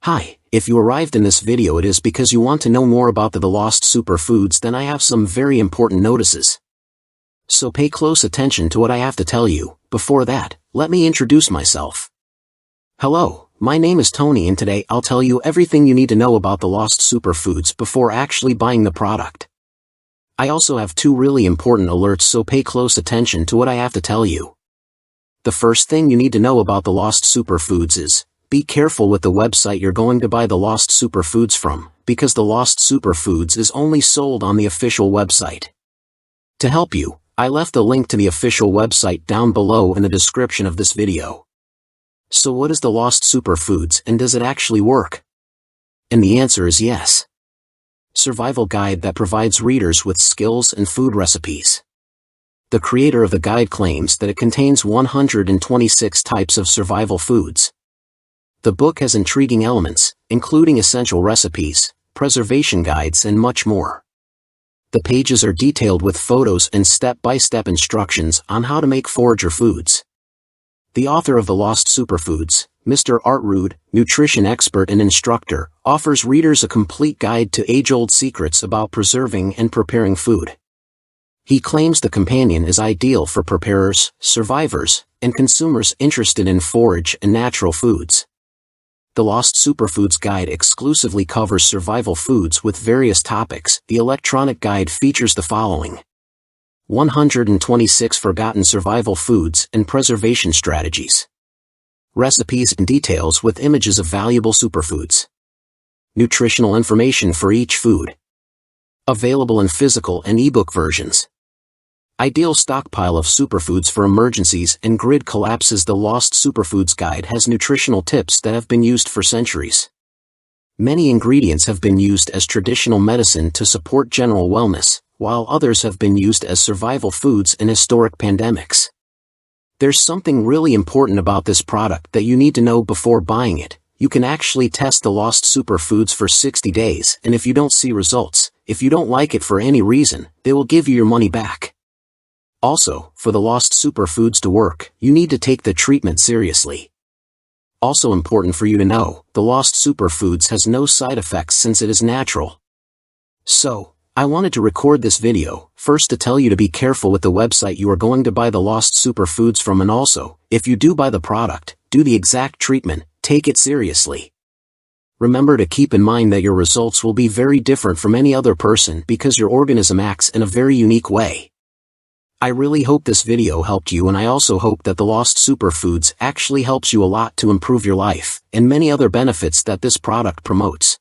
Hi, if you arrived in this video it is because you want to know more about the lost superfoods. Then I have some very important notices. So pay close attention to what I have to tell you. Before that, let me introduce myself. Hello, my name is Tony and today I'll tell you everything you need to know about the lost superfoods before actually buying the product. I also have two really important alerts, so pay close attention to what I have to tell you. The first thing you need to know about the lost superfoods is, be careful with the website you're going to buy the lost superfoods from, because the lost superfoods is only sold on the official website. To help you, I left a link to the official website down below in the description of this video. So what is the lost superfoods and does it actually work? And the answer is yes. Survival guide that provides readers with skills and food recipes. The creator of the guide claims that it contains 126 types of survival foods. The book has intriguing elements, including essential recipes, preservation guides and much more. The pages are detailed with photos and step-by-step instructions on how to make forager foods. The author of The Lost Superfoods, Mr. Art Rude, nutrition expert and instructor, offers readers a complete guide to age-old secrets about preserving and preparing food. He claims the companion is ideal for preparers, survivors, and consumers interested in forage and natural foods. The Lost Superfoods Guide exclusively covers survival foods with various topics. The electronic guide features the following: 126 forgotten survival foods and preservation strategies. Recipes and details with images of valuable superfoods. Nutritional information for each food. Available in physical and ebook versions. Ideal stockpile of superfoods for emergencies and grid collapses. The Lost Superfoods Guide has nutritional tips that have been used for centuries. Many ingredients have been used as traditional medicine to support general wellness, while others have been used as survival foods in historic pandemics. There's something really important about this product that you need to know before buying it. You can actually test the Lost Superfoods for 60 days, and if you don't see results, if you don't like it for any reason, they will give you your money back. Also, for the Lost Superfoods to work, you need to take the treatment seriously. Also important for you to know, the Lost Superfoods has no side effects since it is natural. So, I wanted to record this video, first to tell you to be careful with the website you are going to buy the Lost Superfoods from, and also, if you do buy the product, do the exact treatment, take it seriously. Remember to keep in mind that your results will be very different from any other person because your organism acts in a very unique way. I really hope this video helped you, and I also hope that the Lost Superfoods actually helps you a lot to improve your life, and many other benefits that this product promotes.